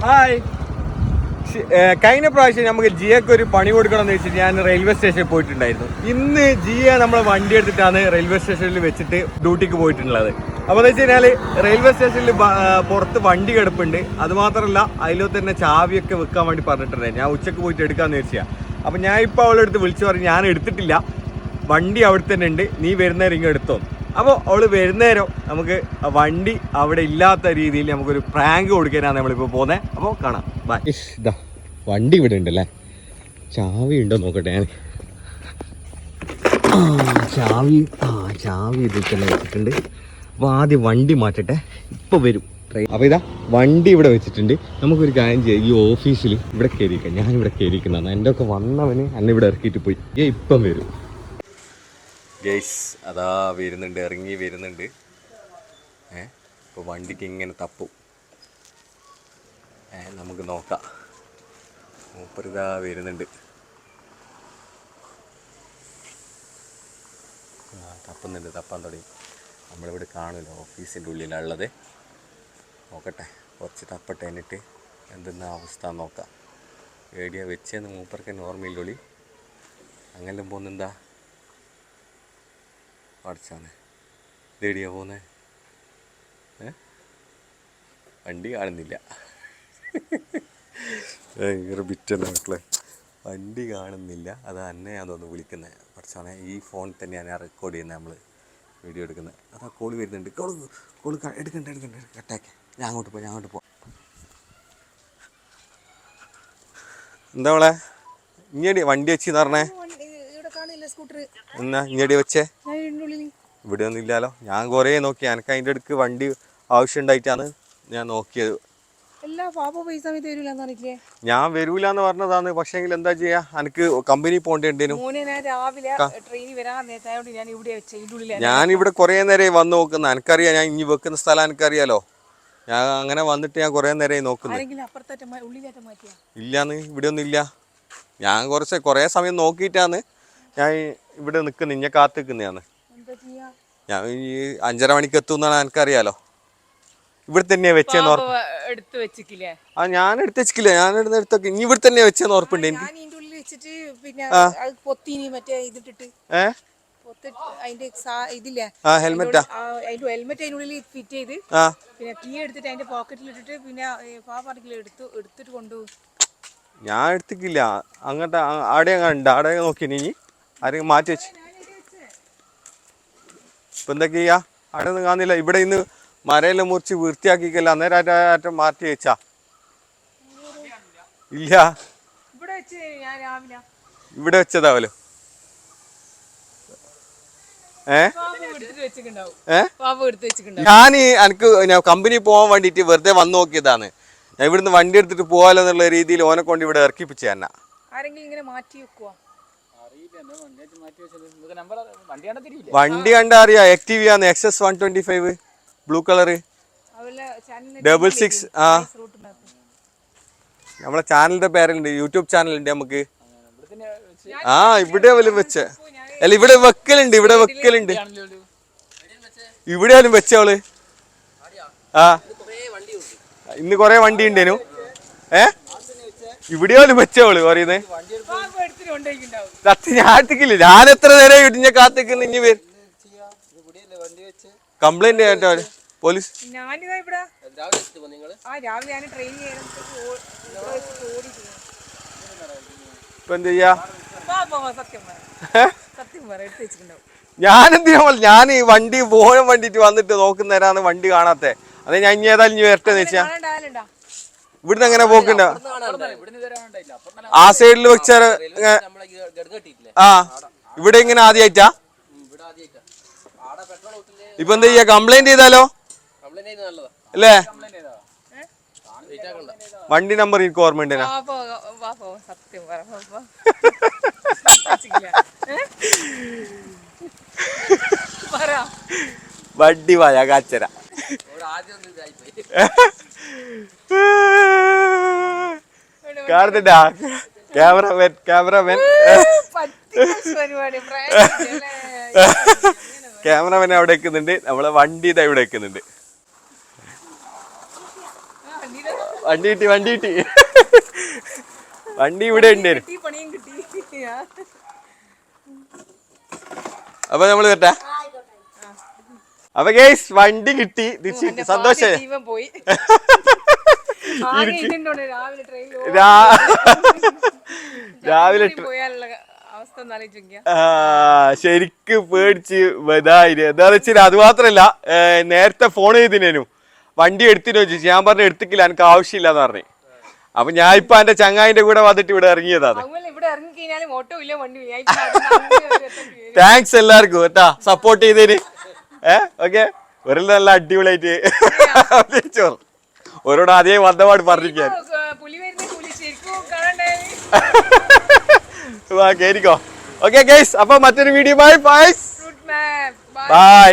Hi. കഴിഞ്ഞ പ്രാവശ്യം നമുക്ക് ജിയക്ക് ഒരു പണി കൊടുക്കണമെന്ന് വെച്ചിട്ട് ഞാൻ റെയിൽവേ സ്റ്റേഷനിൽ പോയിട്ടുണ്ടായിരുന്നു. ഇന്ന് ജിയ നമ്മളെ വണ്ടി എടുത്തിട്ടാണ് റെയിൽവേ സ്റ്റേഷനിൽ വെച്ചിട്ട് ഡ്യൂട്ടിക്ക് പോയിട്ടുള്ളത്. അപ്പോൾ എന്ന് വെച്ച് കഴിഞ്ഞാൽ റെയിൽവേ സ്റ്റേഷനിൽ പുറത്ത് വണ്ടി കിടപ്പുണ്ട്. അതുമാത്രമല്ല അതിലോ തന്നെ ചാവിയൊക്കെ വെക്കാൻ വേണ്ടി പറഞ്ഞിട്ടുണ്ടായിരുന്നു. ഞാൻ ഉച്ചക്ക് പോയിട്ട് എടുക്കാമെന്ന് വെച്ചാൽ. അപ്പോൾ ഞാൻ ഇപ്പോൾ അവളെ അടുത്ത് വിളിച്ചു പറഞ്ഞു ഞാൻ എടുത്തിട്ടില്ല, വണ്ടി അവിടെ തന്നെ ഉണ്ട്, നീ വരുന്നേരം ഇങ്ങ് എടുത്തോ. അപ്പോൾ അവൾ വരുന്നേരം നമുക്ക് വണ്ടി അവിടെ ഇല്ലാത്ത രീതിയിൽ നമുക്കൊരു പ്രാങ്ക് കൊടുക്കാനാണ് നമ്മളിപ്പോൾ പോകുന്നത്. അപ്പോൾ കാണാം. ബൈ. ഇതാ വണ്ടി ഇവിടെ ഉണ്ടല്ലേ, ചാവി ഉണ്ടോ നോക്കട്ടെ ഞാൻ. ചാവി ഇതിൽ തന്നെ വെച്ചിട്ടുണ്ട്. അപ്പോൾ ആദ്യം വണ്ടി മാറ്റട്ടെ, ഇപ്പോൾ വരും ട്രെയിൻ. അപ്പോൾ ഇതാ വണ്ടി ഇവിടെ വെച്ചിട്ടുണ്ട്. നമുക്കൊരു കാര്യം ചെയ്യാം, ഈ ഓഫീസിൽ ഇവിടെ കയറിയിരിക്കാം. ഞാനിവിടെ കയറിയിരിക്കുന്നതാണ്. എൻ്റെ ഒക്കെ വന്നവന് എന്നെ ഇവിടെ ഇറക്കിയിട്ട് പോയി. ഇപ്പം വരും ഗൈസ്. അതാ വരുന്നുണ്ട്, ഇറങ്ങി വരുന്നുണ്ട്. ഇപ്പോൾ വണ്ടിക്ക് ഇങ്ങനെ തപ്പും. നമുക്ക് നോക്കാം. മൂപ്പരിതാ വരുന്നുണ്ട്. തപ്പാൻ തുടങ്ങി. നമ്മളിവിടെ കാണില്ല, ഓഫീസിൻ്റെ ഉള്ളിലുള്ളത്. നോക്കട്ടെ, കുറച്ച് തപ്പട്ടെ, എന്നിട്ട് എന്തെന്നാ അവസ്ഥ നോക്കാം. ഏടിയാ വെച്ചെന്ന് മൂപ്പർക്ക് ഓർമ്മയില്ലോളി. അങ്ങനെ പോകുന്നെന്താ പഠിച്ചാണ് ഇതേടിയാ പോകുന്നത്. വണ്ടി കാണുന്നില്ല. ഭയങ്കര ബിറ്റല്ലേ മക്കളെ, വണ്ടി കാണുന്നില്ല. അത് തന്നെയാണ് തോന്നുന്നു വിളിക്കുന്നത്. പഠിച്ചാണ് ഈ ഫോണിൽ തന്നെയാണ് ഞാൻ റെക്കോർഡ് ചെയ്യുന്നത്, നമ്മൾ വീഡിയോ എടുക്കുന്നത്. അതാ കോള് വരുന്നുണ്ട്. കോള് എടുക്കണ്ട കട്ടാക്കി. ഞാൻ അങ്ങോട്ട് പോവാം. എന്താ മോളെ ഇങ്ങടി വണ്ടി വെച്ചെന്ന് പറഞ്ഞേ? എന്നാ ഇങ്ങടി വെച്ചേ? ഇവിടെ ഒന്നും ഇല്ലല്ലോ. ഞാൻ കുറേ നോക്കി, എനിക്ക് അതിൻ്റെ അടുക്ക് വണ്ടി ആവശ്യം ഉണ്ടായിട്ടാണ് ഞാൻ നോക്കിയത്. ഞാൻ വരൂലെന്ന് പറഞ്ഞതാണ്. പക്ഷേ എന്താ ചെയ്യാ, എനിക്ക് കമ്പനി പോകേണ്ടേനു. ഞാനിവിടെ കുറേ നേരമായി വന്ന് നോക്കുന്ന. എനിക്കറിയാം, ഞാൻ ഇനി വെക്കുന്ന സ്ഥലം എനിക്കറിയാലോ. ഞാൻ അങ്ങനെ വന്നിട്ട് ഞാൻ കുറേ നേരമായി നോക്കുന്നത്. ഇല്ലാന്ന്, ഇവിടെ ഒന്നും ഇല്ല. ഞാൻ കുറേ സമയം നോക്കിയിട്ടാണ് ഞാൻ ഇവിടെ നിൽക്കുന്നത്. ഇഞ്ഞ കാത്ത് നിൽക്കുന്നതാണ്. ഞാൻ ഈ 5:30 മണിക്ക് എത്തുമെന്നാണ് എനിക്കറിയാലോ. ഇവിടെ തന്നെയാ വെച്ചെന്ന് ഉറപ്പ്. ഞാൻ എടുത്ത് വെച്ചില്ല. ഞാൻ എടുത്തൊക്കെ ഇനി ഇവിടെ തന്നെയാ വെച്ചെന്ന് ഉറപ്പുണ്ട് എനിക്ക്. ഞാൻ എടുത്തിക്കില്ല. അങ്ങോട്ട് ആടെ ഉണ്ട്, ആടെ നോക്കി നീ ആരെങ്കിലും മാറ്റി വെച്ച്. ഇപ്പൊ എന്തൊക്കെ ചെയ്യാ? അവിടെ ഒന്നും കാണുന്നില്ല. ഇവിടെ ഇന്ന് മരയെല്ലാം മുറിച്ച് വൃത്തിയാക്കിക്കല്ല, അന്നേരം മാറ്റി വെച്ചാ ഇല്ല. ഇവിടെ വെച്ചതാവല്ലോ. ഞാൻ കമ്പനി പോകാൻ വേണ്ടിട്ട് വെറുതെ വന്ന് നോക്കിയതാണ്. ഞാൻ ഇവിടുന്ന് വണ്ടി എടുത്തിട്ട് പോകാലോ എന്നുള്ള രീതിയിൽ ഓനെ കൊണ്ട് ഇവിടെ ഇറക്കിപ്പിച്ച തന്നെ. വണ്ടി കണ്ടാ അറിയാ, ആക്റ്റീവ XS 125 ബ്ലൂ കളറ് 66. നമ്മളെ ചാനലിന്റെ പേരുണ്ട്, യൂട്യൂബ് ചാനലുണ്ട് നമുക്ക്. ഇവിടെ വെച്ച അല്ല, ഇവിടെ വെക്കലുണ്ട്. ഇവിടെയാലും വെച്ചവള്. ഇന്ന് കൊറേ വണ്ടി ഉണ്ടേനു. ഇവിടെയാലും വെച്ചവള് പറയുന്നേ. സത്യം ഞാൻ എടുത്തിക്കില്ല. ഞാൻ എത്ര നേരം ഇടിഞ്ഞ കാത്തിക്കുന്നു. ഇനി വരും കംപ്ലൈന്റ് കേട്ടോ പോലീസ്. ഇപ്പൊ എന്ത് ചെയ്യാ? ഞാൻ ഈ വണ്ടി പോകാൻ വേണ്ടിട്ട് വന്നിട്ട് നോക്കുന്നേരാണ് വണ്ടി കാണാത്തെ. അതെ ഞാൻ ഇനി ഏതായാലും വരട്ടെന്ന് വെച്ചാ. ഇവിടുന്ന് എങ്ങനെ പോക്കണ്ട? ആ സൈഡിൽ വെച്ചാ ഇവിടെ ഇങ്ങനെ ആദ്യമായിട്ടാ. ഇപ്പൊ എന്താ ചെയ്യാ? കംപ്ലൈന്റ് ചെയ്താലോ അല്ലേ? വണ്ടി നമ്പർ എനിക്ക് ഓർമ്മ ഉണ്ടേനാ. വണ്ടി പോയാ കാച്ചര. കാണുന്നുണ്ടാ ക്യാമറമാൻ അവിടെ വെക്കുന്നുണ്ട്. നമ്മളെ വണ്ടി ഇതാ ഇവിടെ വെക്കുന്നുണ്ട്. വണ്ടി കിട്ടി വണ്ടി കിട്ടി. വണ്ടി ഇവിടെ ഉണ്ട്. അപ്പൊ നമ്മള് കേട്ടാ. അപ്പൊ ഗൈസ് വണ്ടി കിട്ടി, തിരിച്ചു സന്തോഷായി. രാവിലെ ശരിക്ക് പേടിച്ച് ഇതായിരുന്നു. എന്താന്ന് വെച്ചാൽ അത് മാത്രല്ല, നേരത്തെ ഫോൺ ചെയ്തിനു വണ്ടി എടുത്തിനോ ചോദിച്ചു. ഞാൻ പറഞ്ഞു എടുത്തിക്കില്ല, എനിക്ക് ആവശ്യമില്ലാന്ന് പറഞ്ഞു. അപ്പൊ ഞാൻ ഇപ്പൊ എന്റെ ചങ്ങായിന്റെ കൂടെ വന്നിട്ട് ഇവിടെ ഇറങ്ങിയതാണ്. താങ്ക്സ് എല്ലാവർക്കും കേട്ടാ സപ്പോർട്ട് ചെയ്തേന്. ഓക്കെ, ഒരു നല്ല അടിപൊളിയായിട്ട് ഓരോട് അതേ വന്നപാട് പറഞ്ഞിരിക്കാൻ. കേറിക്കോ. ഓക്കെ ഗൈസ്, അപ്പൊ മറ്റൊരു വീഡിയോ ബൈ. ബൈ.